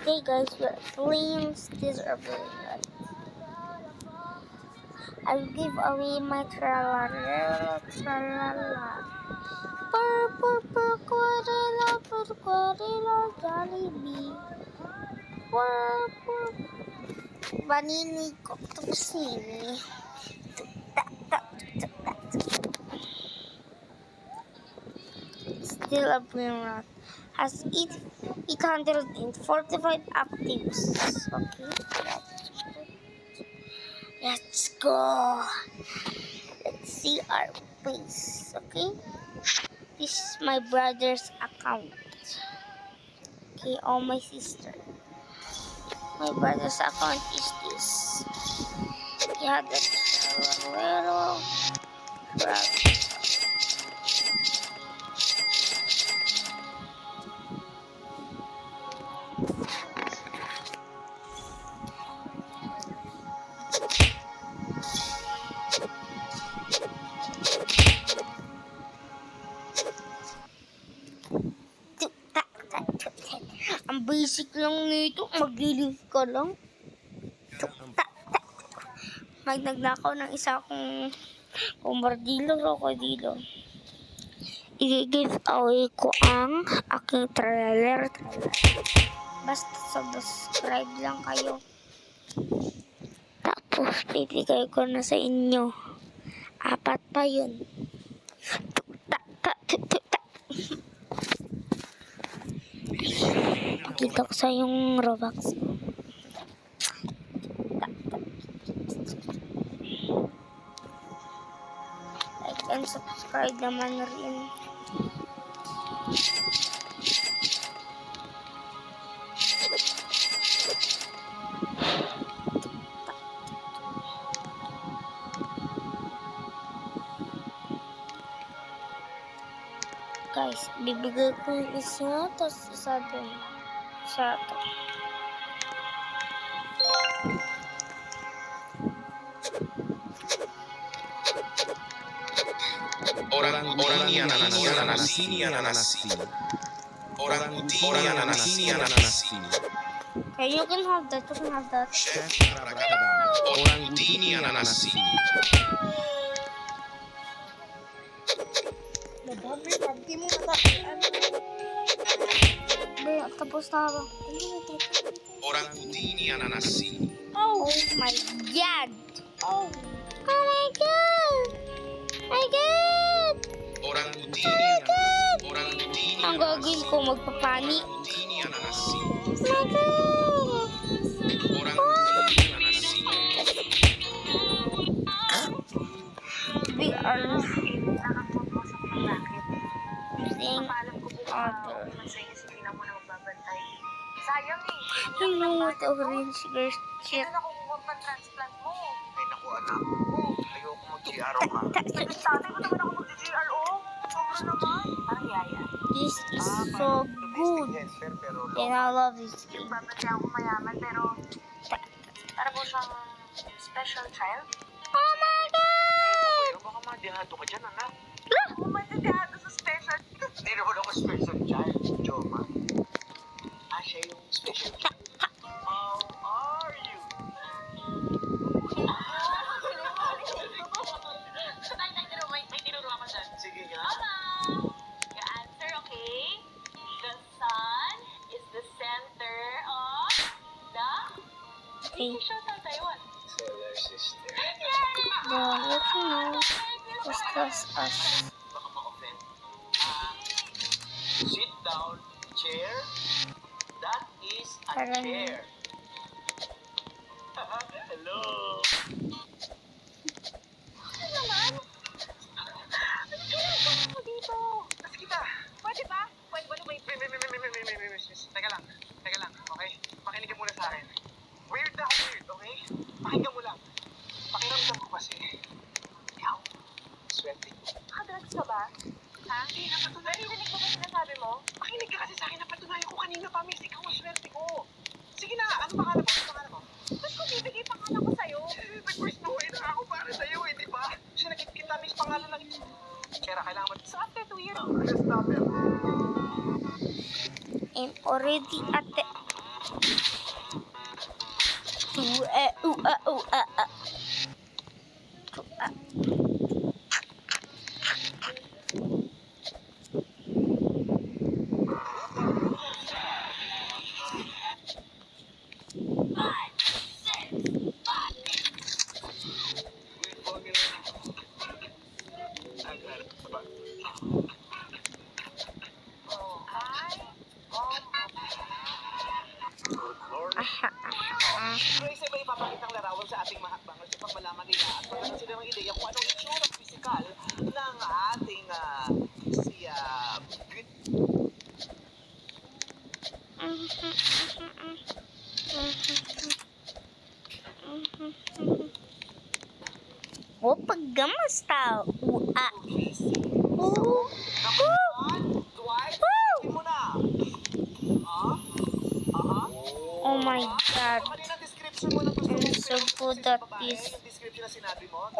Okay guys, we're playing this right. I'll give away my tralala. Purple, Jollibee. Purple. Vanini Coctosini. Still a brain has 845 actives. Okay, let's go. Let's see our face. Okay, this is my brother's account. Okay, oh my sister. My brother's account is this. Yeah, that's little. Ang basic lang nito, maglilive ka lang. Magnagnakaw ng isa kong krokodilo. I-give away ko ang aking trailer. Basta subscribe lang kayo. Tapos bibigay ko na sa inyo. 4 pa yun. Pakita ko sa yung Robux. Like and subscribe naman rin. Guys, bibigay ko yung isa, tapos isa dun. Isa to. Orangutini ananasini. Okay, you can have that, Orangutini ananasini. Madami, pagdi mo nataan. Tapos na ako. Orangutini ananasini. Oh my god! Oh, My god! Orangutini Ang gagawin ko, magpapani. Orangutini ananasini. My god! Orangutini ananasini. We are using other. sayang eh. You know what orange girl shit. Ito na kung transplant mo. Ay naku anak, ayoko mag-GRO ka. Tatay mo naman ako mag-GRO. Sobra naman. Parang yaya. This is so good. Pero And I love this game. Babalik ako mayaman pero para po siyang special child. Oh my god! baka madihado ka dyan anak. Umatidado sa special. Hindi naman ako special child, Joma. Siya yung special child. How are you? May tinuro ako dyan. Sige nga. Your answer, okay? The sun is the center of the station sa Taiwan. Solar system. The little discuss us. Baka ma-offend. Sit down, chair. That is a Parang- chair. Hello. Ano naman? Ano ginagawa mo dito? Kasi kita. Pwede ba? Pwede ba lumay? Teka lang. Okay? Pakinig ka muna sa akin. Weird na ako weird, okay? Pakinggan mo lang. Pakiramdam ko kasi. Ikaw. Swerte ko. Nakadrugs ka ba? Ha? Narinig mo ba sinasabi mo? Pakinig ka kasi sa akin. Napatunayan ko kanina pa, miss. Ikaw ang swerte ko. Sige na. Ano pangalan mo? Ba't ko bibigay pangalan ko sa'yo? Nag-first buhay na ako para sa'yo, di ba? Sinakit kita, miss. Pangalan lang. Kaya kailangan mo. So after 2 years, Just stop it. I'm already at the Grace ay may ipapakitang larawan sa ating mga hakbangers upang malaman nila at magkaroon sila ng ideya kung anong itsura pisikal ng ating Oh, paggamas tao. Casey. Oh. Dwight, tingin mo na. Oh my God. Kanina description mo ng gusto I'm mong so film good sa at babae, this. yung description na sinabi mo. Wow!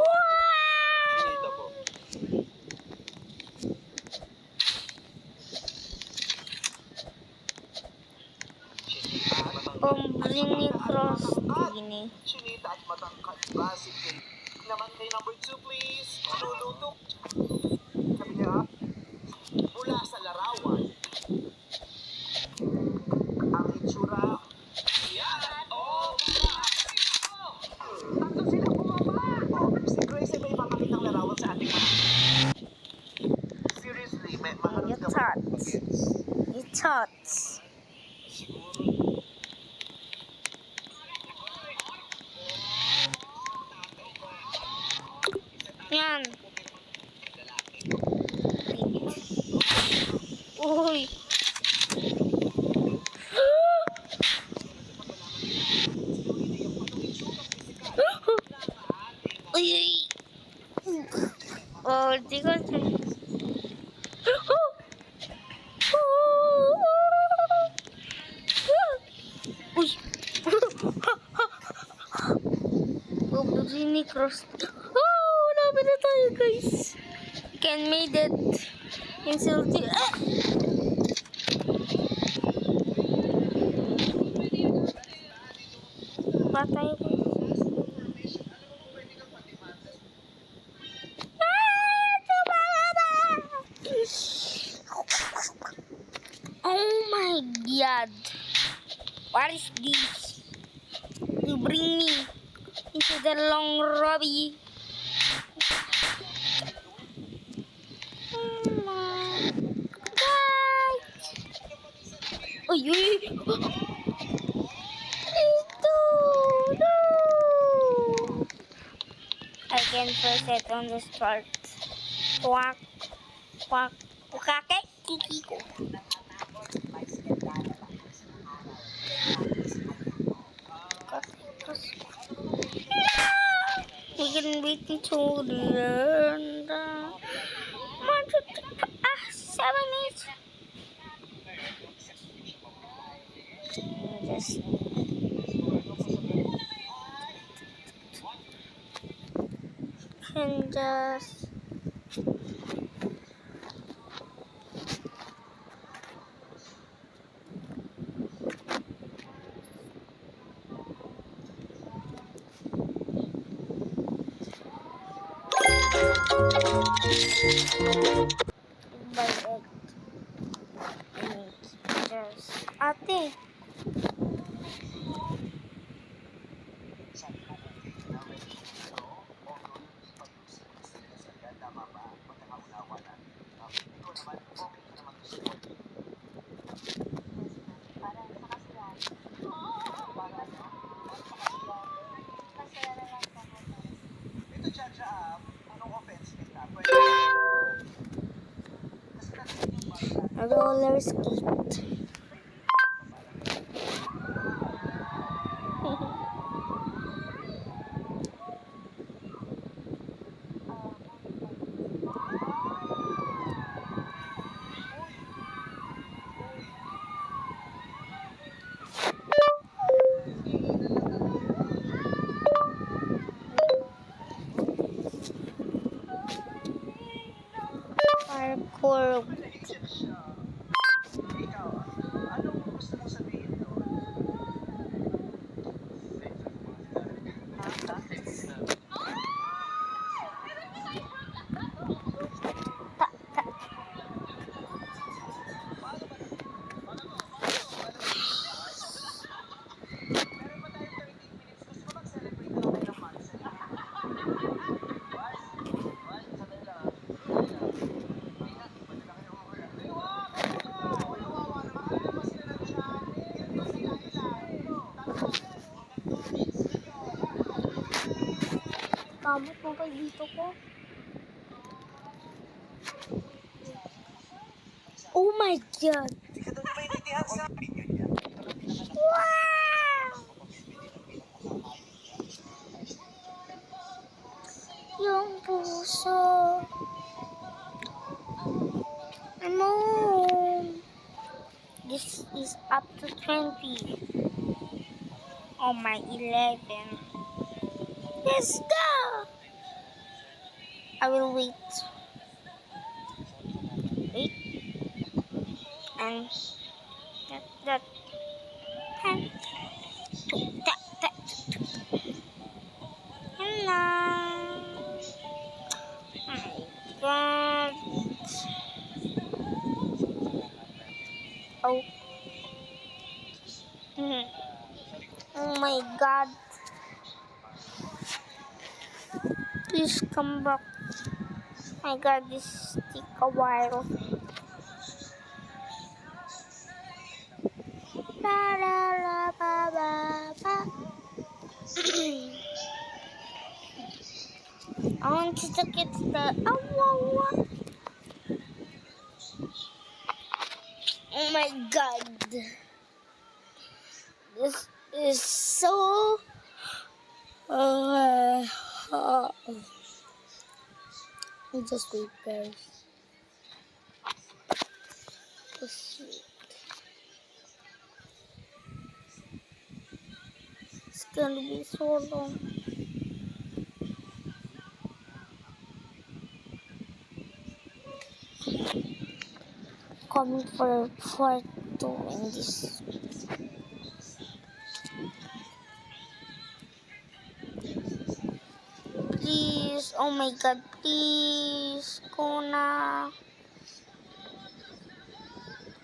Finito po. Pombrini Crostini. Chinita at matangkad. Basic cake. Naman kay number 2, please. Luluto. Sabi niya, mula sa larawan, ang itsura, yan! Oh! Tatlo sila bumaba! Si Grace ay may ipapakitang larawan sa ating mga. Seriously, may You maharap ka ba? thought. You thought. Yan. Uy. Uy. Oh, di ko. Uy. Pombrini Cross. Oh, lapit na tayo, guys. Can made it. Insulting. Ah! Patay ko. Oh my God. What is this? You bring me into the long lobby. Oh my God. Uy, uy. Ito. No. I can press it on the start. Quack. Quack. Quack. Kiki ko. We can wait until the end. 7 minutes. Just can just by it. Just ate. Ito, Chacha, anong offense nila? Roller skate. Parkour. Ikaw, kamot mo pa dito ko. Oh my God! Hindi ka daw niya maintindihan sa opinion niya. Wow! Yung puso. No! This is up to 20. Oh my, 11. Let's go! I will wait. Wait. And that. And that. Hello. My God. Oh. Oh my God. Please come back. My God, this take a while. La la la ba ba ba. I want you to get the Oh my God. This is so just wait, guys. Just wait. It's gonna be so long. Coming for part 2 in this. Please, oh my God, please, Kona.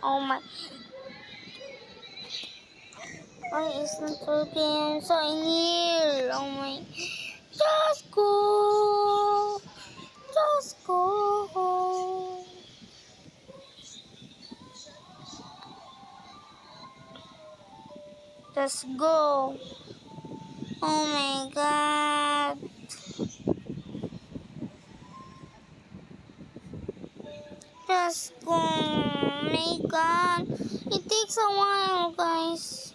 Oh my. Why isn't working? I'm so near. Oh my. Just go. Just go. Just go. Oh my God. Just go. Oh my God. It takes a while, guys.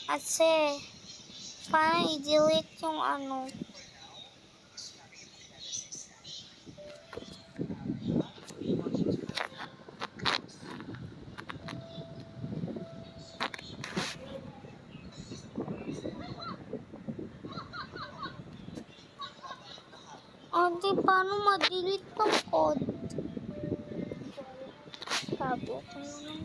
Kasi, parang i-delete yung ano. Ante, paano ma-delete ng code? Tago ko naman.